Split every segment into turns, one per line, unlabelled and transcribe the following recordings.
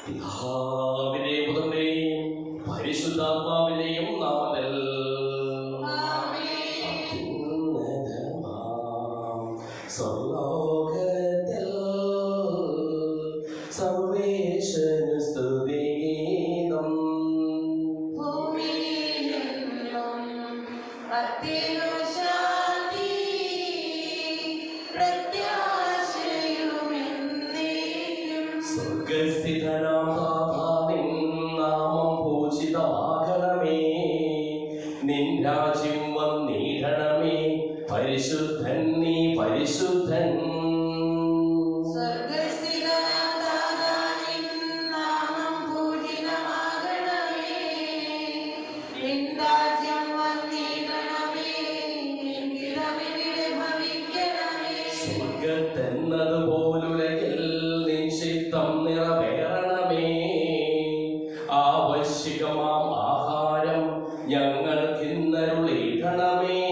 പിതാവിന്റെയും പുത്രന്റെയും പരിശുദ്ധാത്മാവിന്റെയും നാമത്തിൽ സ്വർലോകത്തിൽ സർവേശ്വരന് സ്തുതിഗീതം. സ്വർഗസ്ഥിതനാം താതാവിൻ നാമം പൂജിതമാകണമേ. നിൻ രാജ്യം വന്നിടണമേ. പരിശുദ്ധൻ നീ പരിശുദ്ധൻ. സ്വർഗത്തെന്നതുപോലുലകിൽ നിൻ ചിത്തം നിറവേറണമേ. ആവശ്യകമാം ആഹാരം ഞങ്ങൾക്കിന്നരുളിയിടണമേ.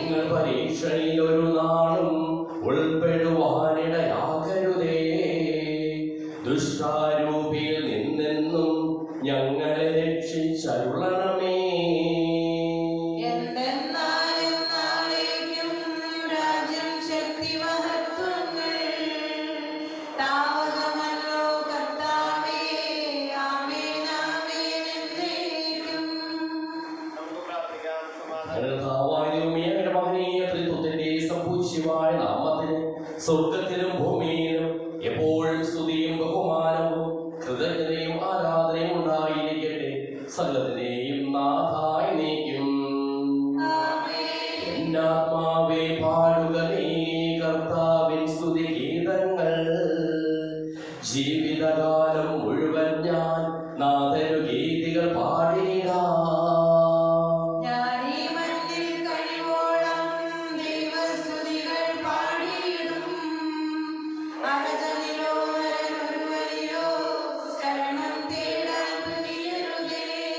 ഞങ്ങൾ പരീക്ഷയിൽ ഒരു നാളും ഉൾപ്പെടുവാനിടയാകരുതേ. ദുഷ്ടാരൂപിയിൽ നിന്നെന്നും ഞങ്ങളെ രക്ഷിച്ചരുളണമേ. സംപൂജ്യമായ നാമത്തിന് സ്വർഗത്തിലും ഭൂമിയിലും എപ്പോഴും സ്തുതിയും ബഹുമാനവും കൃതജ്ഞതയും ആരാധനയും ഉണ്ടായിരിക്കട്ടെ. സകലത്തിനെയും നാഥായി നീക്കും. എന്നാത്മാവേ പാടുക നീ കർത്താവിൻ സ്തുതിഗീതങ്ങൾ. ജീവിതകാലം മുഴുവൻ ഞാൻ നാഥനു ഗീതികൾ പാടിയിടാം.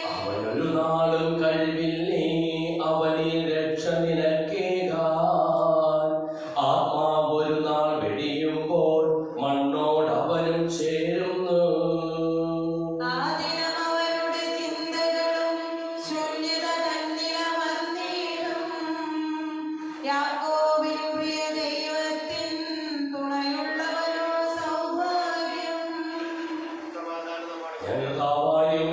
അവനൊരു നാളും കഴിവില്ലേ അവനിൽ രക്ഷ നിനക്കേകാൻ. ആത്മാവൊരു നാൾ വെടിയുമ്പോൾ മണ്ണോടവനും ചേരുന്നു. ഞങ്ങൾക്കും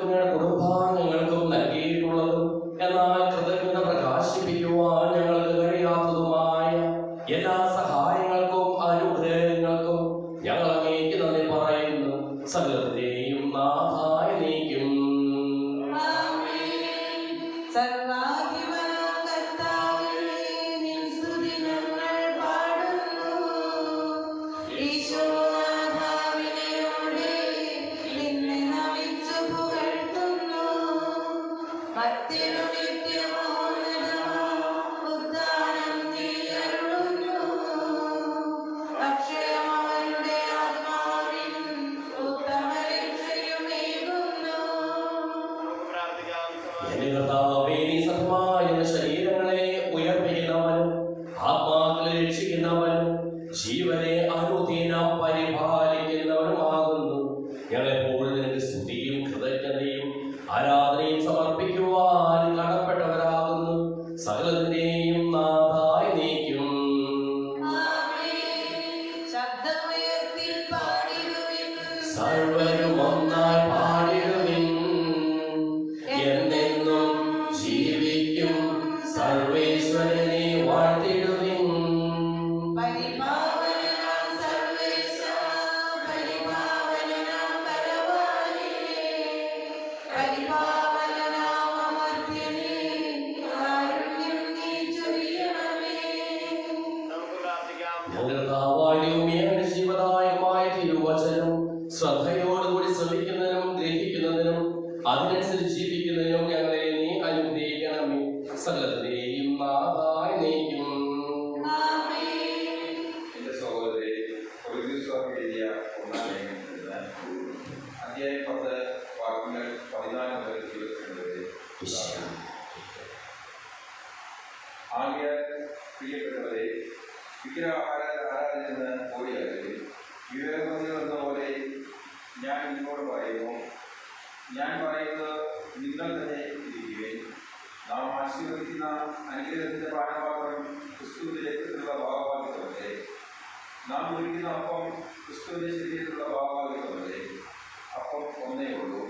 ഞങ്ങളുടെ കുടുംബാംഗങ്ങൾക്കും നൽകിയിട്ടുള്ളതും എന്നാൽ കൃതജ്ഞത പ്രകാശിപ്പിക്കുവാൻ ഞങ്ങൾക്ക് കഴിയാത്തതുമായ എല്ലാ സഹായങ്ങൾക്കും അനുഗ്രഹങ്ങൾക്കും ഞങ്ങൾ അങ്ങേക്ക് നന്ദി പറയുന്നു. സകലത്തിനെയും നാഥായി നീക്കും. ശരീരങ്ങളെ ഉയർപ്പിക്കുന്നവനും ആത്മാക്കളെ രക്ഷിക്കുന്നവനും ജീവനെ അനുദിനം പരിപാലിക്കുന്നവനുമാകുന്നു. ഞങ്ങളെപ്പോഴും നിനക്ക് സ്തുതിയും കൃതജ്ഞതയും ആരാധനയും സമർപ്പിക്കുവാൻ കടപ്പെട്ടവരാകുന്നു. സകലത്തിന്റെയും നാഥായി നീക്കും. സർവരും ഒന്നായി പാടിടുവിൻ. എന്നെന്നും ജീവിക്കും സർവേശ്വരനെ വാഴ്ത്തിടുവിൻ. ജീവദായകമായ തിരുവചനം ശ്രദ്ധയോടുകൂടി ശ്രമിക്കുന്നതിനും ഗ്രഹിക്കുന്നതിനും
ആകയാൽ പ്രിയപ്പെട്ടവരെ, വിഗ്രഹാരാധന പോലെയല്ലേ വിവേകമതികൾ എന്ന പോലെ ഞാൻ നിങ്ങളോട് പറയുന്നു. ഞാൻ പറയുന്നത് നിങ്ങൾ തന്നെ ഇരിക്കുകയും നാം ആശീർവദിക്കുന്ന അനുഗ്രഹത്തിന്റെ പാനപാത്രം ക്രിസ്തുവിന്റെ രക്തത്തിലുള്ള ഭാഗവാദിത്വമല്ലേ, നാം കുടിക്കുന്ന അപ്പം ക്രിസ്തുവിന്റെ ശരീരത്തിലുള്ള ഭാഗവാദിത്വമല്ലേ. അപ്പം ഒന്നേ ഉള്ളൂ.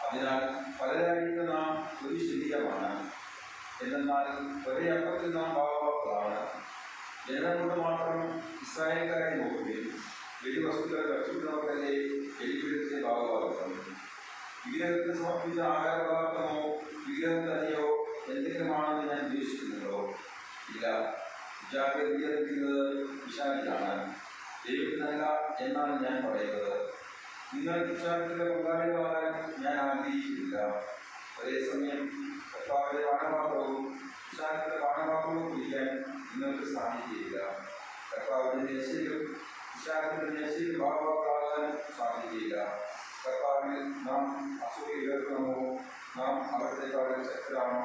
അതിനാൽ പലരായിട്ട് നാം ഒരു ശരീരമാണ്. എന്നാൽ ഒരേ അപ്പത്തിൽ നാം ഭാഗവാക്കുകളാണ്. ജനനം കൊണ്ട് മാത്രം ഇസ്രായേൽക്കാരെ നോക്കുകയും വലിയ വസ്തുക്കളെ ഭക്ഷിക്കുന്നവർക്കല്ലേ എലിപീഠത്തിന്റെ ഭാഗവാദിത്വം. വിഗ്രഹത്തിന് സമർപ്പിച്ച ആഹാരപദാർത്ഥമോ വിഗ്രഹം തന്നെയോ എന്തെങ്കിലുമാണെന്ന് ഞാൻ ഉദ്ദേശിക്കുന്നുണ്ടോ? ഇല്ല. വിചാരം വിചാരിക്കുന്നത് വിശാലിലാണ്, ദൈവത്തിനല്ല എന്നാണ് ഞാൻ പറയുന്നത്. നിങ്ങൾ വിശാലത്തിന്റെ പങ്കാളികളാകാൻ ഞാൻ ആഗ്രഹിക്കുന്നില്ല. ഒരേസമയം കർത്താവിന്റെ പാനപാത്രവും വിശാലത്തിന്റെ പാനപാത്രവും കുടിക്കാൻ നിങ്ങൾക്ക് സാധിക്കുകയില്ല. കർത്താവിന്റെ മേശയിലും വിശാലത്തിന്റെ മേശയിലും ഭാഗവാക്കാകാൻ സാധിക്കുകയില്ല. കർത്താവിൽ നാം അസൂയ കേൾക്കണമോ? നാം അവിടത്തേക്കാൾ ശക്തരാണോ?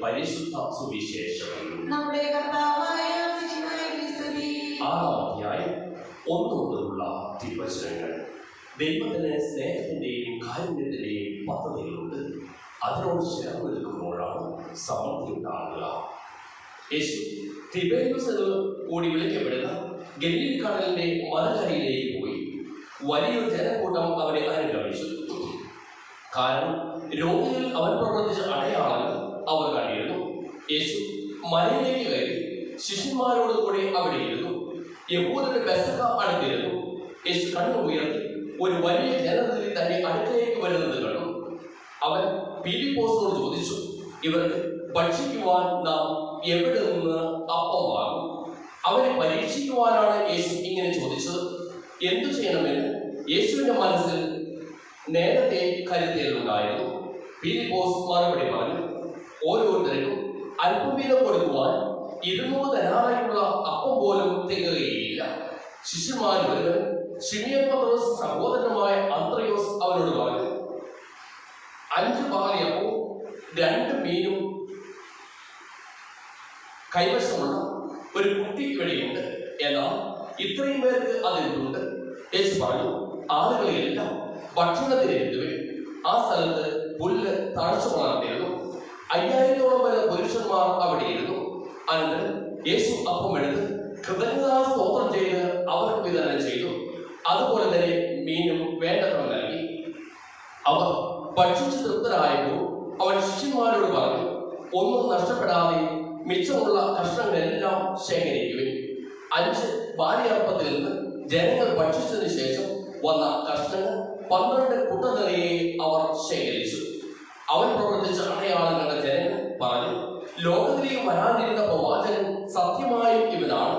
പരിശുദ്ധ സുവിശേഷം. 1 മുതലുള്ള തിരുവചനങ്ങൾ. ദൈവത്തിന് സ്നേഹത്തിന്റെയും കാരുണ്യത്തിന്റെയും പദ്ധതികളുണ്ട്. അതിനോട് ചേർന്ന് നിൽക്കുമ്പോഴാണ് സമൃദ്ധി ഉണ്ടാകുക. യേശു തിബേരിയോസ് എന്ന് കൂടി വിളിക്കപ്പെടുന്ന ഗലീൽ കടലിന്റെ മറുകരയിലേക്ക് പോയി. വലിയൊരു ജനക്കൂട്ടം അവനെ അനുഗമിച്ചു. കാരണം രോഗികളിൽ അവൻ പ്രവർത്തിച്ച അടയാളങ്ങൾ അവർ കണ്ടിരുന്നു. യേശു മലയിലേക്ക് കയറി ശിഷ്യന്മാരോട് കൂടി അവിടെ ഇരുന്നു. യഹൂദരുടെ പെസഹ അടുത്തിരുന്നു. യേശു കണ്ണു ഉയർത്തി ഒരു വലിയ ജനതയിൽ തന്റെ അടുക്കലേക്ക് വരുന്നത് കണ്ടു. അവൻ ഫിലിപ്പോസിനോട് ചോദിച്ചു, ഇവർക്ക് ഭക്ഷിക്കുവാൻ നാം എവിടെ നിന്ന് അപ്പം വാങ്ങും? അവരെ പരീക്ഷിക്കുവാനാണ് യേശു ഇങ്ങനെ ചോദിച്ചത്. എന്തു ചെയ്യണമെന്ന് യേശുവിന്റെ മനസ്സിൽ നേരത്തെ കരുതലുണ്ടായിരുന്നു. ഫിലിപ്പോസ് മറുപടി പറഞ്ഞു, ഓരോരുത്തർക്കും അല്പം വീതം കൊടുക്കുവാൻ 200 ധനാറായുള്ള അപ്പം പോലും തികയുകയില്ല. ശിഷ്യന്മാരിൽ ഒരുവൻ ശിമിയോൻ പത്രോസ് സഹോദരനുമായ അന്ത്രയോസ് അവനോട് പറഞ്ഞു, 5 പാലിയപ്പവും 2 മീനും കൈവശമുള്ള ഒരു കുട്ടി ഇവിടെയുണ്ട്, എന്നാൽ ഇത്രയും പേർക്ക് അതിലുണ്ട്. യേശു പറഞ്ഞു, ആളുകളെല്ലാം ഭക്ഷണത്തിനെത്തുവേ. ആ സ്ഥലത്ത് പുല്ല് തഴച്ചു വളർന്നിരുന്നു. 5000ഓളം വരുന്ന പുരുഷന്മാർ അവിടെ ഇരുന്നു. അനന്തരം യേശു അപ്പം എടുത്ത് കൃതജ്ഞതാ സ്തോത്രം ചെയ്ത് അവർക്ക് വിതരണം ചെയ്തു. അതുപോലെ തന്നെ മീനും വേണ്ടത്ര നൽകി. അവർ ഭക്ഷിച്ച് തൃപ്തരായപ്പോൾ അവൻ ശിഷ്യന്മാരോട് പറഞ്ഞു, ഒന്നും നഷ്ടപ്പെടാതെ മിച്ചമുള്ള കഷ്ണങ്ങളെല്ലാം ശേഖരിക്കുവിൻ. 5 ബാലിയപ്പത്തിൽ നിന്ന് ജനങ്ങൾ ഭക്ഷിച്ചതിന് ശേഷം വന്ന കഷ്ണങ്ങൾ 12 കുട്ട നിറയെ അവർ ശേഖരിച്ചു. അവൻ പ്രവർത്തിച്ച അടയാളങ്ങളുടെ ജനങ്ങൾ പറഞ്ഞു, ലോകത്തിലേക്ക് വരാനിരുന്ന പ്രവാചകൻ സത്യമായും ഇവനാണ്.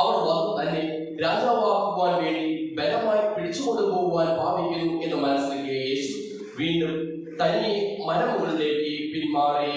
അവർ വന്ന് തന്നെ രാജാവാക്കുവാൻ വേണ്ടി ബലമായി പിടിച്ചുകൊണ്ടുപോകുവാൻ ഭാവിക്കുന്നു എന്ന് മനസ്സിലാക്കിയ യേശു വീണ്ടും തനിയെ മലമുകളിലേക്ക് പിന്മാറി.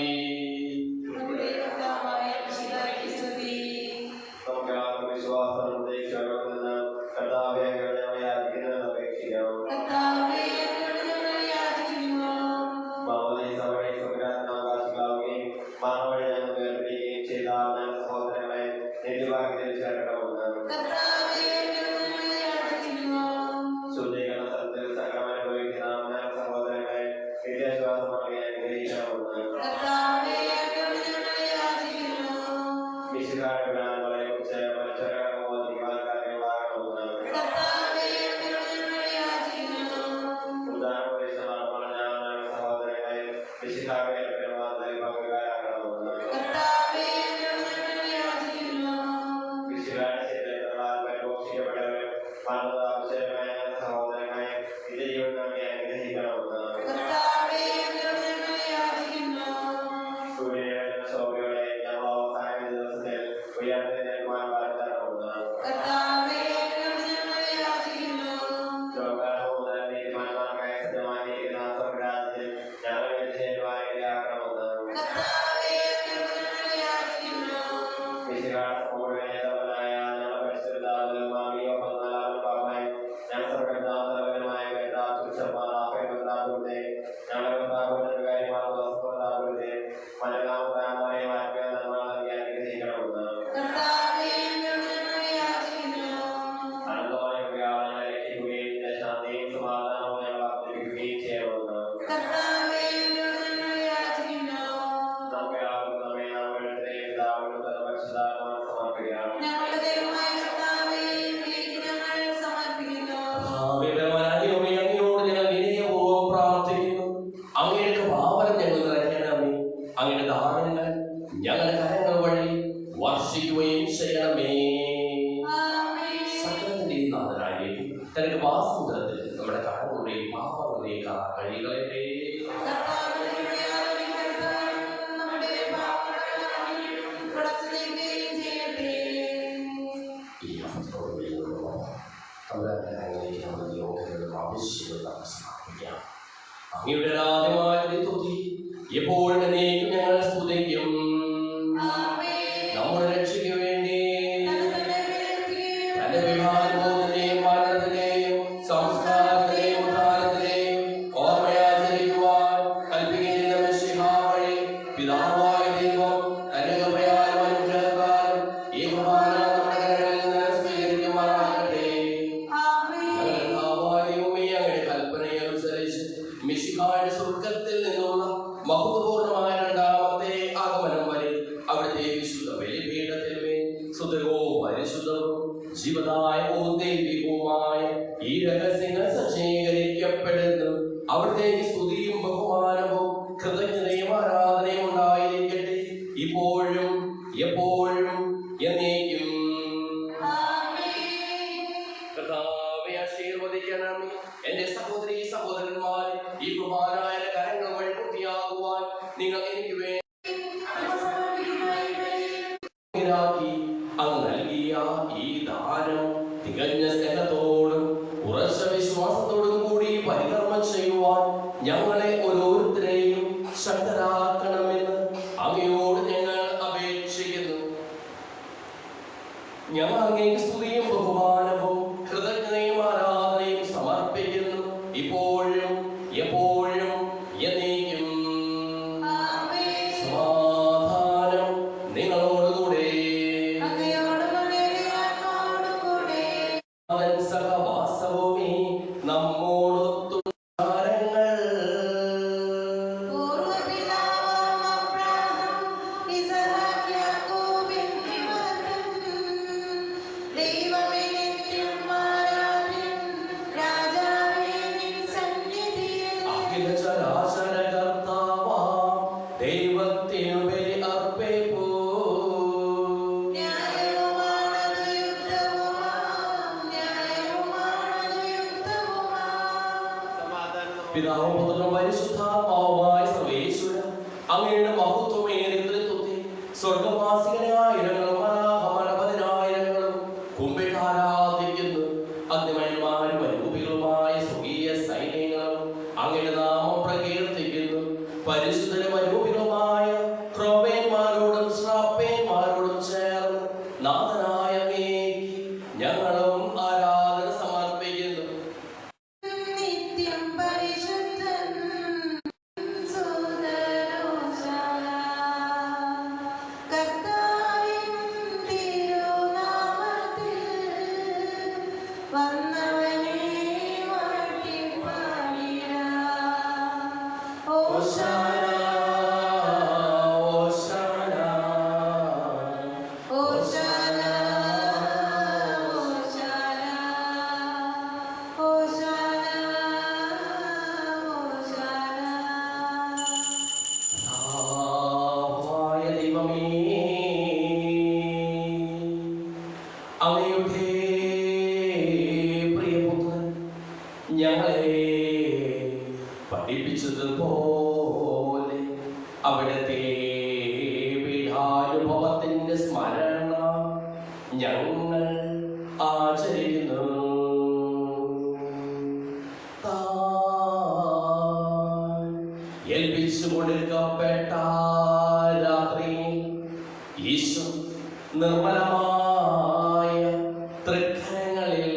ഞങ്ങളുടെ കരങ്ങൾ വഴി വർഷിക്കുകയും ചെയ്യണമേ. സകലത്തിന്റെ നാഥനായിരിക്കും തന്റെ വാസമുദ്രത്തിൽ നമ്മുടെ കടങ്ങളുടെയും പാപങ്ങളുടെയും കഴികളെ അങ്ങയുടെ ആദ്യമായ തുതി എപ്പോഴും എന്നേക്കും ഞങ്ങൾ സ്തുതിക്കും. നമ്മുടെ രക്ഷയ്ക്ക് വേണ്ടി തന്റെ വിഭാഗത്തിന്റെയും മരണത്തിന്റെയും സംസ്കാരത്തിന്റെയും ഉദ്ധാരത്തിന്റെയും ഓർമ്മയാചരിക്കുവാൻ കൽപ്പിക്കുന്ന മിശിഹാ വഴി പിതാവായ ദൈവം തന്റെ കൃപയാലും അനുഗ്രഹത്താലും ഈ കുർബാന നമ്മുടെ കരങ്ങളിൽ നിന്ന് സ്വീകരിക്കുമാറാകട്ടെ. അങ്ങയുടെ കൽപ്പനയനുസരിച്ച് മിശിഹായുടെ സ്വർഗ്ഗത്തിൽ നിന്നുള്ള മഹത്വപൂർണമായ രണ്ടാമത്തെ ആഗമനം വരെ അവിടുത്തെ വിശുദ്ധ ബലിപീഠത്തിന്മേൽ സുതകവും പരിശുദ്ധവും ജീവദായകവും ദൈവികവുമായ ഈ രഹസ്യങ്ങൾ സജ്ജീകരിക്കപ്പെടുന്നു. അവിടുത്തെ സ്തുതിയും ബഹുമാനവും കൃതജ്ഞതയും ആരാധനയും ഉണ്ടായിരിക്കട്ടെ ഇപ്പോഴും എപ്പോഴും എന്നേക്കും. കർത്താവേ ആശീർവദിക്കണമേ. എന്റെ സഹോദരീ സഹോദരന്മാരെ, ഈ കുർബാനായ കരങ്ങൾ വഴി പൂർത്തിയാകുവാൻ നിങ്ങൾ എനിക്ക് വേണ്ടി അങ്ങ് നൽകിയ ഈ ദാനം തികഞ്ഞ സ്നേഹത്തോടും ഉറച്ച വിശ്വാസത്തോടും കൂടി പരികർമ്മം ചെയ്യുവാൻ ഞങ്ങളെ ഓരോരുത്തരെയും ശക്തരാക്കണമെന്ന് അങ്ങയോട് ഞങ്ങൾ അപേക്ഷിക്കുന്നു. ഞങ്ങൾ അങ്ങേക്ക് സ്തുതിയും ബഹുമാനവും കൃതജ്ഞതയും ആരാധനയും സമർപ്പിക്കുന്നു ഇപ്പോഴും എപ്പോഴും എന്നേക്കും. സമാധാനം നിങ്ങളോടുകൂടെ. അവൻ സഹവാസവുമേ നമ്മോടൊത്തു ദൈവത്തിനു ബലി അർപ്പിപ്പൂ. പിതാവും പുത്രനും പരിശുദ്ധാത്മാവുമായ സർവേശ്വരൻ അങ്ങയുടെ മഹത്വമേറിയ തൃത്വത്തെ സ്വർഗവാസികളായിരങ്ങളും പതിനായിരങ്ങളും കുമ്പിട്ട് ആരാധിക്കുന്നു. അഗ്നിമയന്മാരും അനുഭൂപികളുമായ സ്വർഗീയ സൈന്യങ്ങളും അങ്ങയുടെ നാമം പ്രകീർത്തിക്കുന്നു. പരിശുദ്ധരും അനുഭൂപികളുമായ ക്രോവേന്മാരോടും ശ്രാപ്പേന്മാരോടും ചേർന്ന് നാഥനായ അങ്ങേക്ക് ഞങ്ങളും ആരാധന സമർപ്പിക്കുന്നു. അങ്ങയുടെ പ്രിയപുത്രൻ ഞങ്ങളെ പഠിപ്പിച്ചതുപോലെ അവിടുത്തെ പീഠാനുഭവത്തിന്റെ സ്മരണ ഞങ്ങൾ ആചരിക്കുന്നു. ഏൽപ്പിച്ചു കൊടുക്കപ്പെട്ട രാത്രിയിൽ ഈശോ നിർമ്മലമായ തൃക്കരങ്ങളിൽ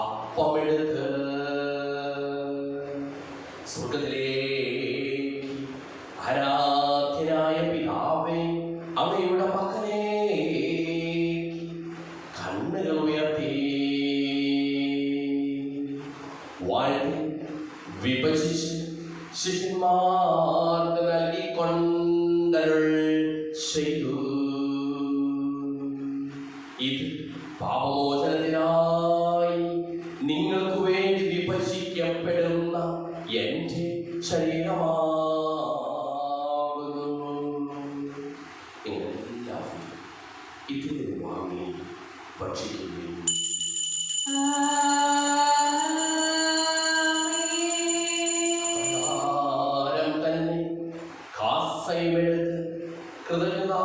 അപ്പമെടുത്ത് സ്വർഗ്ഗത്തിലേക്ക് ആരാധ്യനായ പിതാവേ അങ്ങയുടെ പക്കലേക്ക് കണ്ണുകൾ ഉയർത്തി വാഴ്ത്തി വിഭജിച്ച് ശിഷ്യന്മാർക്ക് നൽകിക്കൊണ്ടരുൾ ചെയ്തു. ഇത് പാപമോചനത്തിനായി നിങ്ങൾക്ക് വേണ്ടി വിഭജിക്കപ്പെടുന്ന എന്റെ ശരീരമാകുന്നു. ഇതിൽ വാങ്ങി ഭക്ഷിക്കുകയും തന്നെ കാസയുമെടുത്ത് കൃതജ്ഞതാ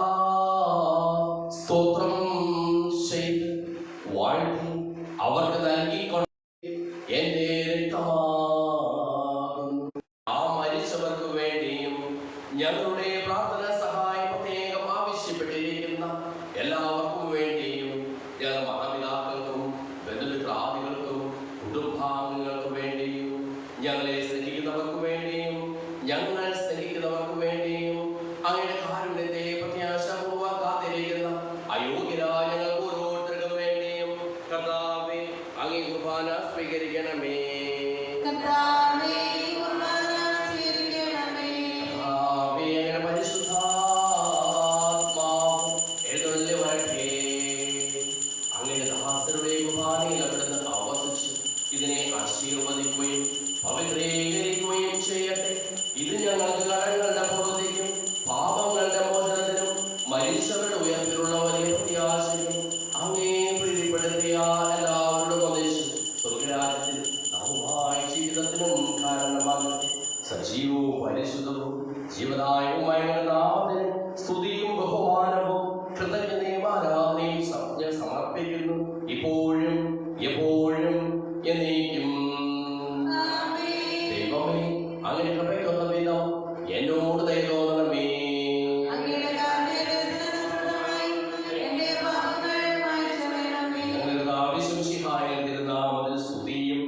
സ്തോത്രം ചെയ്ത് വാഴ്ത്തി അവർക്ക് നൽകിക്കൊണ്ട് എന്റെ രക്തമാകുന്നു. ആ മരിച്ചവർക്ക് വേണ്ടിയും ഞങ്ങളുടെ പ്രാർത്ഥന സഹായം പ്രത്യേകം ആവശ്യപ്പെട്ടിരിക്കുന്ന എല്ലാവർക്കും വേണ്ടിയും ഞങ്ങൾ മാതാപിതാക്കൾക്കും ബന്ധുമിത്രാദികൾക്കും കുടുംബാംഗങ്ങൾക്കും വേണ്ടിയും ഞങ്ങളെ സ്നേഹിക്കുന്നവർക്ക് വേണ്ടിയും ഞങ്ങൾ സ്നേഹിക്കുന്നവർക്ക് വേണ്ടിയും അങ്ങയുടെ കാരുണ്യത്തെ പ്രത്യാശപൂർവ്വം കാത്തിരിക്കുന്ന അയോഗ്യരായ ഞങ്ങൾക്ക് ഓരോരുത്തർക്കും വേണ്ടിയും കർത്താവേ അങ്ങേ കുർബാന സ്വീകരിക്കണമേ. കർത്താവേ അങ്ങയുടെ പരിശുദ്ധാത്മാവ് എഴുന്നള്ളി വരട്ടെ. അങ്ങയുടെ ദാസരുടെ കുർബാനയിൽ അവിടുന്ന് ആവസിച്ച് ഇതിനെ ആശീർവദിക്കുകയും പവിത്രീകരിക്കുകയും ചെയ്യട്ടെ. ഇത് ഞങ്ങൾക്ക് കടങ്ങളുടെ പൂർത്തിക്കും പാപങ്ങളുടെ മോചനത്തിനും മരിച്ചവരുടെ ഉയർത്തിലുള്ള വലിയ പ്രത്യാശയും അങ്ങേ പ്രീതിപ്പെടുത്തിയ എല്ലാവരോടും ഒന്നിച്ച് സ്വർഗരാജ്യത്തിൽ നവമായ ജീവിതത്തിനും കാരണമാകട്ടെ. സജീവവും പരിശുദ്ധവും ജീവദായകവുമായ നാമത്തിന് സ്തുതിയും ബഹുമാനവും കൃതജ്ഞതയും ആരാധനയും സമർപ്പിക്കുന്നു, ഇപ്പോഴും എപ്പോഴും എന്നേക്കും. ദൈവമേ, അങ്ങനെ കൃപയ്ക്കൊന്ന വിധം എന്നോട് ദയ തോന്നണമേ. തിരുനാമത്തിൽ സ്തുതിയും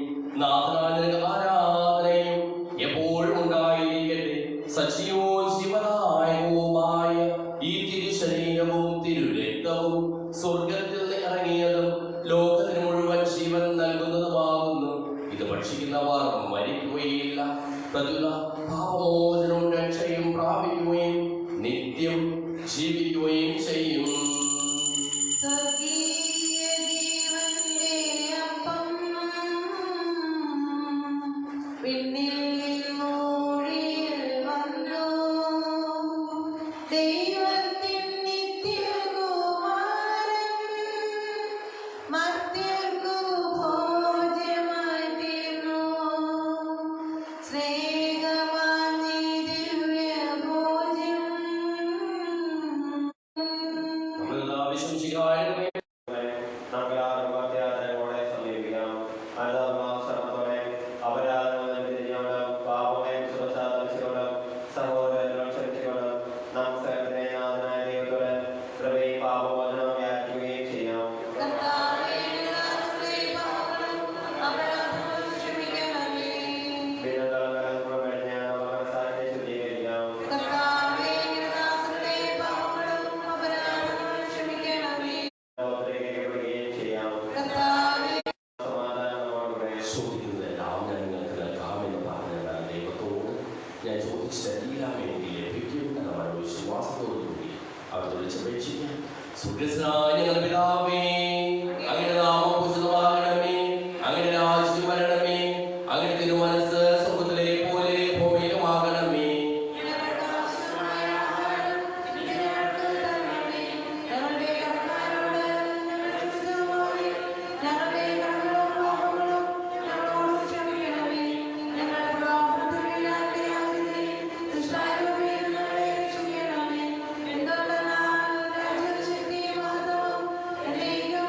നാഥനായ ആരാധനയും എപ്പോഴും ഉണ്ടായിരിക്കട്ടെ. സജീവവും ജീവദായകവുമായ ഈ തിരുശരീരവും തിരുരക്തവും സ്വർഗത്തിൽ നിന്ന് ഇറങ്ങിയതും ലോകത്തിന് മുഴുവൻ ജീവൻ നൽകുന്നതുമാകുന്നു. ഇത് ഭക്ഷിക്കുന്നവർ മരിക്കുകയില്ല, പ്രതിയുള്ള പാപമോചനവും രക്ഷയും പ്രാപിക്കുകയും നിത്യം ജീവിക്കുകയും ചെയ്യും.
Thank you.